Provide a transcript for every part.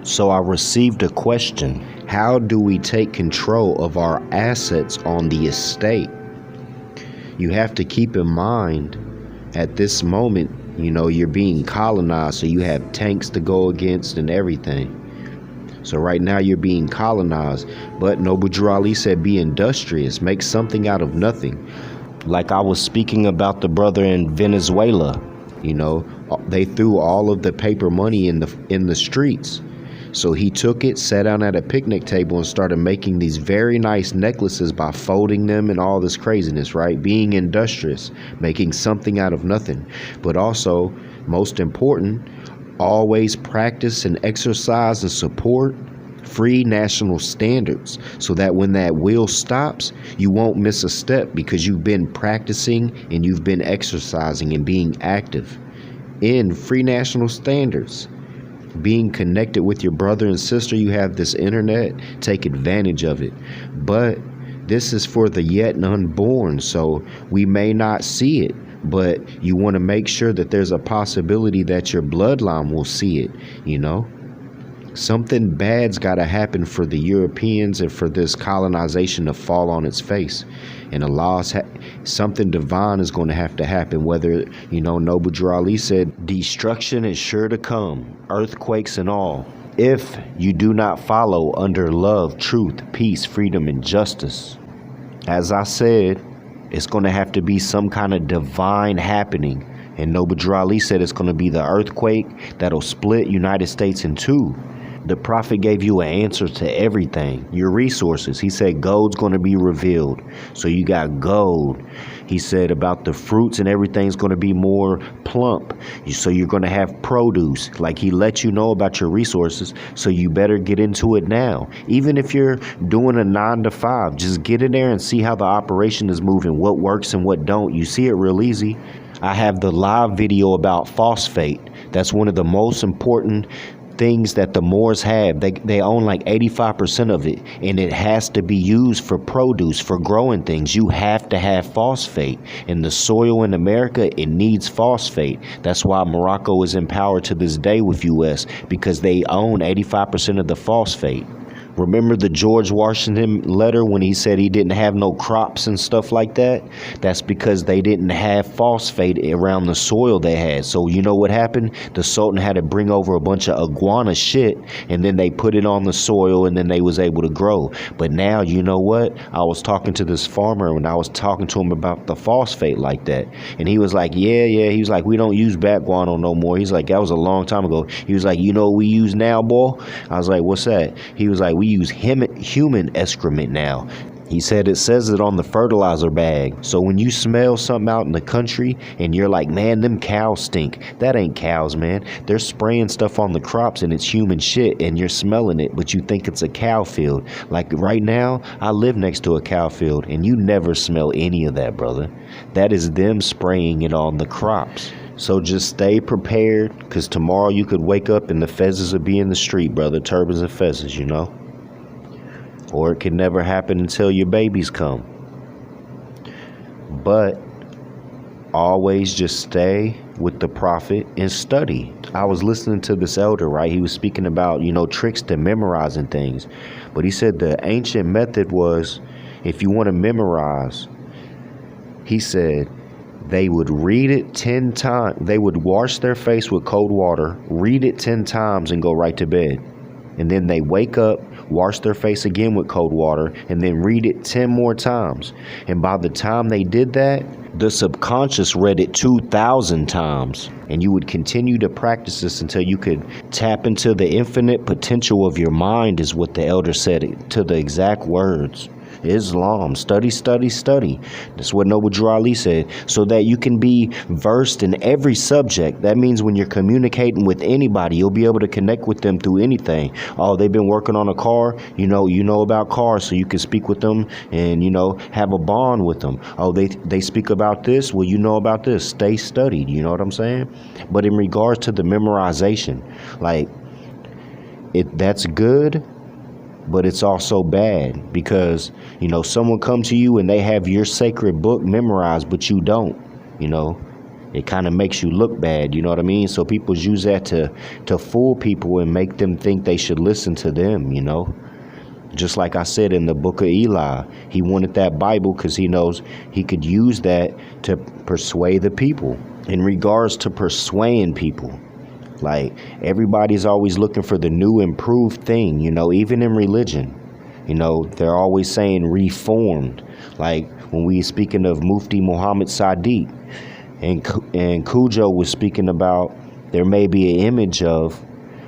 So I received a question. How do we take control of our assets on the estate? You have to keep in mind at this moment, you're being colonized, so you have tanks to go against and everything. So right now you're being colonized. But Noble Drew Ali said, be industrious, make something out of nothing. Like I was speaking about the brother in Venezuela, they threw all of the paper money in the streets. So he took it, sat down at a picnic table and started making these very nice necklaces by folding them and all this craziness, right? Being industrious, making something out of nothing. But also, most important, always practice and exercise and support free national standards so that when that wheel stops, you won't miss a step because you've been practicing and you've been exercising and being active in free national standards. Being connected with your brother and sister, you have this internet, take advantage of it. But this is for the yet unborn, so we may not see it, but you want to make sure that there's a possibility that your bloodline will see it, Something bad's got to happen for the Europeans and for this colonization to fall on its face. And something divine is going to have to happen, whether, Noble Drew Ali said, destruction is sure to come, earthquakes and all, if you do not follow under love, truth, peace, freedom, and justice. As I said, it's going to have to be some kind of divine happening. And Noble Drew Ali said it's going to be the earthquake that'll split United States in two. The prophet gave you an answer to everything, your resources. He said gold's going to be revealed. So you got gold. He said about the fruits and everything's going to be more plump. So you're going to have produce. Like he let you know about your resources. So you better get into it now. Even if you're doing a 9 to 5, just get in there and see how the operation is moving, what works and what don't. You see it real easy. I have the live video about phosphate. That's one of the most important things that the Moors have. They own like 85% of it, and it has to be used for produce, for growing things. You have to have phosphate. In the soil in America, it needs phosphate. That's why Morocco is in power to this day with US, because they own 85% of the phosphate. Remember the George Washington letter when he said he didn't have no crops and stuff like that? That's because they didn't have phosphate around the soil they had. So you know what happened? The Sultan had to bring over a bunch of iguana shit, and then they put it on the soil, and then they was able to grow. But now, you know what? I was talking to this farmer, and I was talking to him about the phosphate like that. And he was like, yeah. He was like, we don't use bat guano no more. He's like, that was a long time ago. He was like, you know what we use now, boy? I was like, what's that? He was like, we use human excrement now. He said it says it on the fertilizer bag. So when you smell something out in the country and you're like, man, them cows stink. That ain't cows, man. They're spraying stuff on the crops and it's human shit and you're smelling it, but you think it's a cow field. Like right now, I live next to a cow field and you never smell any of that, brother. That is them spraying it on the crops. So just stay prepared, because tomorrow you could wake up and the fezzes will be in the street, brother. Turbans and fezzes, Or it can never happen until your babies come. But always just stay with the prophet and study. I was listening to this elder, right? He was speaking about, tricks to memorizing things. But he said the ancient method was, if you want to memorize, he said they would read it 10 times. They would wash their face with cold water, read it 10 times, and go right to bed. And then they wake up, wash their face again with cold water, and then read it 10 more times. And by the time they did that, the subconscious read it 2,000 times. And you would continue to practice this until you could tap into the infinite potential of your mind, is what the elder said, to the exact words. Islam, study. That's what Noble Drew Ali said, so that you can be versed in every subject. That means when you're communicating with anybody, you'll be able to connect with them through anything. Oh, they've been working on a car, you know about cars, so you can speak with them and, have a bond with them. Oh, they speak about this, well, you know about this. Stay studied, you know what I'm saying? But in regards to the memorization, that's good, but it's also bad, because someone come to you and they have your sacred book memorized, but you don't. It kind of makes you look bad, you know what I mean? So people use that to fool people and make them think they should listen to them, you know? Just like I said in the book of Eli, he wanted that Bible because he knows he could use that to persuade the people. In regards to persuading people, like, everybody's always looking for the new improved thing, you know, even in religion. You know, they're always saying reformed. Like when we speaking of Mufti Muhammad Sadiq, and Cujo was speaking about there may be an image of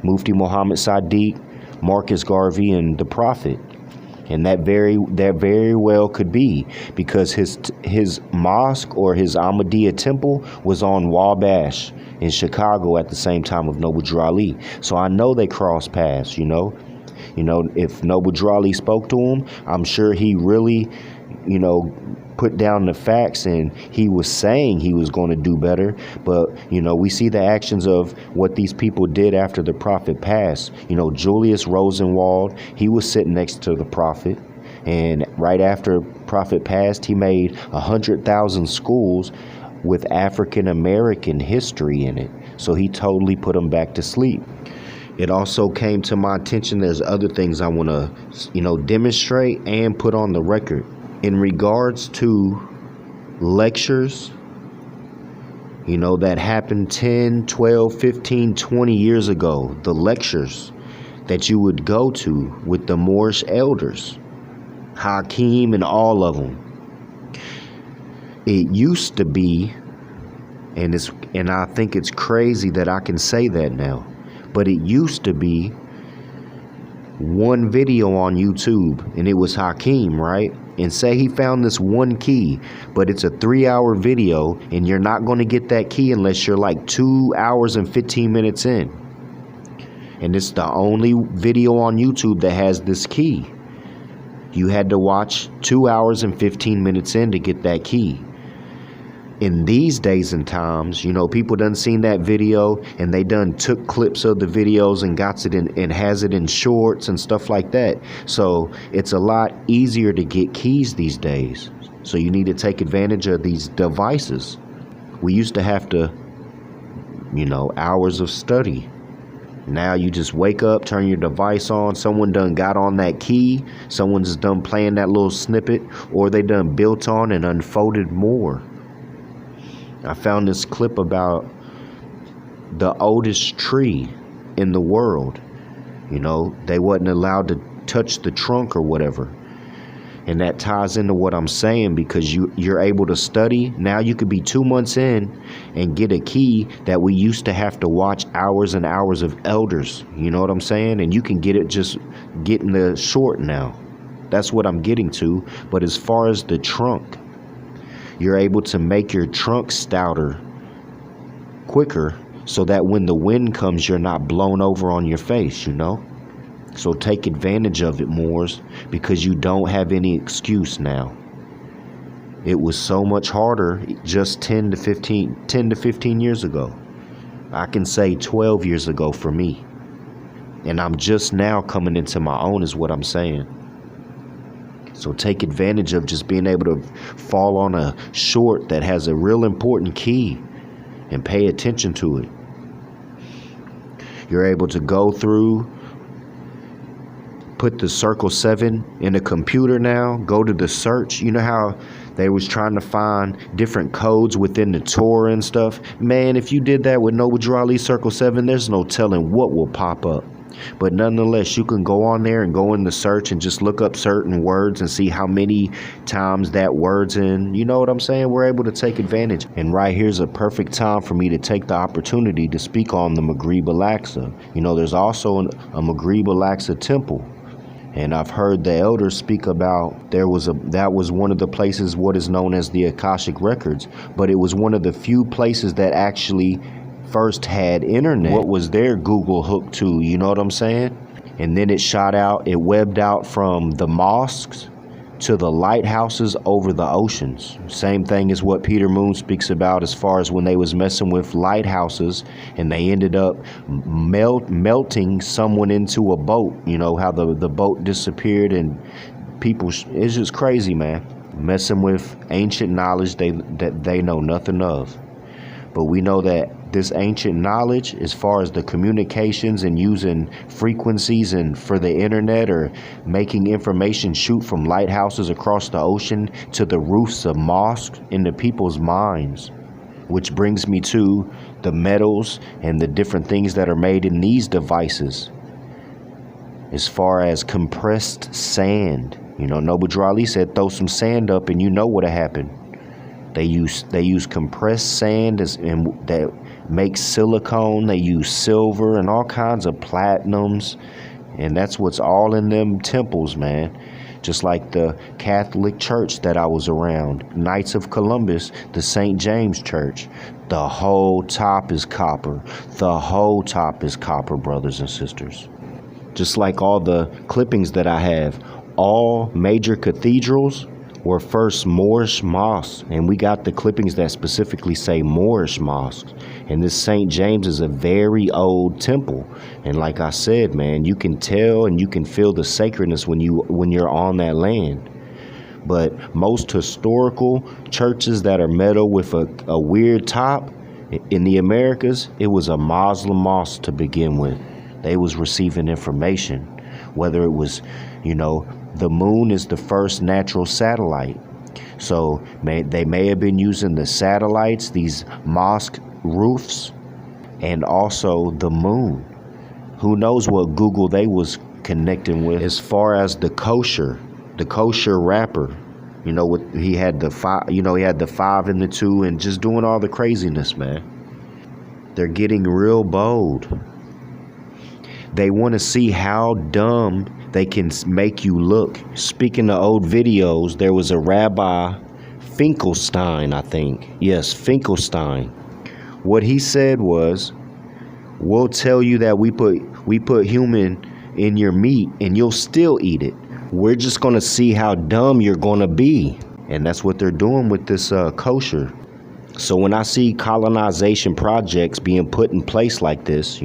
Mufti Muhammad Sadiq, Marcus Garvey, and the Prophet. And that very well could be, because his mosque or his Ahmadiyya temple was on Wabash in Chicago at the same time of Noble Drew Ali. So I know they crossed paths, you know. You know, if Noble Drew Ali spoke to him, I'm sure he really, you know, put down the facts, and he was saying he was going to do better. But, you know, we see the actions of what these people did after the Prophet passed. You know, Julius Rosenwald, he was sitting next to the Prophet, and right after Prophet passed, he made 100,000 schools with African American history in it. So he totally put them back to sleep. It also came to my attention there's other things I want to, you know, demonstrate and put on the record. In regards to lectures, you know, that happened 10, 12, 15, 20 years ago, the lectures that you would go to with the Moorish elders, Hakeem and all of them. It used to be, and I think it's crazy that I can say that now, but it used to be one video on YouTube, and it was Hakeem, right? And say he found this one key, but it's a 3-hour video, and you're not going to get that key unless you're like 2 hours and 15 minutes in. And it's the only video on YouTube that has this key. You had to watch 2 hours and 15 minutes in to get that key. In these days and times, you know, people done seen that video, and they done took clips of the videos and got it in and has it in shorts and stuff like that. So it's a lot easier to get keys these days. So you need to take advantage of these devices. We used to have to, you know, hours of study. Now you just wake up, turn your device on, someone done got on that key, someone's done playing that little snippet, or they done built on and unfolded more. I found this clip about the oldest tree in the world. You know, they wasn't allowed to touch the trunk or whatever. And that ties into what I'm saying, because you're able to study. Now you could be 2 months in and get a key that we used to have to watch hours and hours of elders. You know what I'm saying? And you can get it just getting the short now. That's what I'm getting to. But as far as the trunk, you're able to make your trunk stouter quicker, so that when the wind comes, you're not blown over on your face, you know? So take advantage of it, Moors, because you don't have any excuse now. It was so much harder just 10 to 15 years ago. I can say 12 years ago for me. And I'm just now coming into my own is what I'm saying. So take advantage of just being able to fall on a short that has a real important key and pay attention to it. You're able to go through, put the circle 7 in a computer now, go to the search. You know how they was trying to find different codes within the Torah and stuff? Man, if you did that with Noble Drew Ali circle 7, there's no telling what will pop up. But nonetheless, you can go on there and go in the search and just look up certain words and see how many times that word's in. You know what I'm saying? We're able to take advantage. And right here's a perfect time for me to take the opportunity to speak on the Maghrib Al-Aqsa. You know, there's also a Maghrib Al-Aqsa temple. And I've heard the elders speak about that was one of the places, what is known as the Akashic Records. But it was one of the few places that actually first had internet. What was their Google hook to, you know what I'm saying? And then it shot out, it webbed out from the mosques to the lighthouses over the oceans. Same thing as what Peter Moon speaks about as far as when they was messing with lighthouses and they ended up melting someone into a boat. You know, how the boat disappeared, and people, it's just crazy, man. Messing with ancient knowledge that they know nothing of. But we know that this ancient knowledge, as far as the communications and using frequencies and for the internet, or making information shoot from lighthouses across the ocean to the roofs of mosques into people's minds. Which brings me to the metals and the different things that are made in these devices. As far as compressed sand, Noble Drew Ali said, throw some sand up and you know what'll happen. They use compressed sand that makes silicone. They use silver and all kinds of platinums, and that's what's all in them temples, man. Just like the Catholic Church that I was around, Knights of Columbus, the St. James Church. The whole top is copper. The whole top is copper, brothers and sisters. Just like all the clippings that I have, all major cathedrals were first Moorish mosques, and we got the clippings that specifically say Moorish mosques. And this St. James is a very old temple, and like I said, man, you can tell and you can feel the sacredness when you're on that land. But most historical churches that are metal with a weird top in the Americas, it was a Muslim mosque to begin with. They was receiving information, whether it was, the moon is the first natural satellite. So they may have been using the satellites, these mosque roofs, and also the moon. Who knows what Google they was connecting with. As far as the kosher rapper, he had the five, he had the 5 and the 2 and just doing all the craziness, man. They're getting real bold. They want to see how dumb they can make you look. Speaking of old videos, there was a Rabbi Finkelstein, I think. Yes, Finkelstein. What he said was, we'll tell you that we put human in your meat and you'll still eat it. We're just going to see how dumb you're going to be. And that's what they're doing with this kosher. So when I see colonization projects being put in place like this,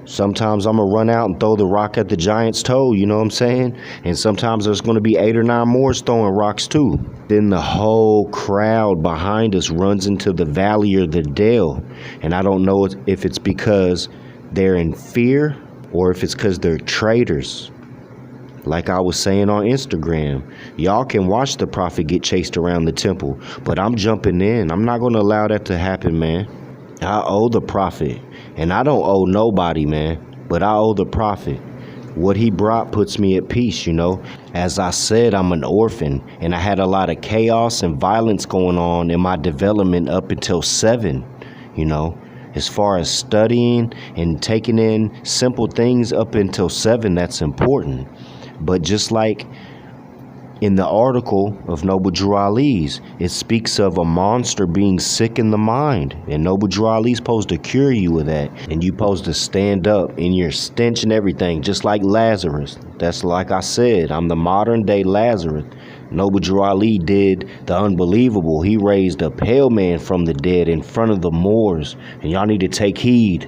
sometimes I'm going to run out and throw the rock at the giant's toe, you know what I'm saying? And sometimes there's going to be 8 or 9 more throwing rocks too. Then the whole crowd behind us runs into the valley or the dale. And I don't know if it's because they're in fear or if it's because they're traitors. Like I was saying on Instagram, y'all can watch the prophet get chased around the temple, but I'm jumping in. I'm not going to allow that to happen, man. I owe the prophet, and I don't owe nobody, man, but I owe the prophet. What he brought puts me at peace, As I said, I'm an orphan, and I had a lot of chaos and violence going on in my development up until 7, As far as studying and taking in simple things up until 7, that's important. But just like in the article of Noble Drew Ali's, it speaks of a monster being sick in the mind. And Noble Drew Ali's supposed to cure you of that. And you supposed to stand up in your stench and everything, just like Lazarus. That's like I said, I'm the modern day Lazarus. Noble Drew Ali did the unbelievable. He raised a pale man from the dead in front of the Moors. And y'all need to take heed.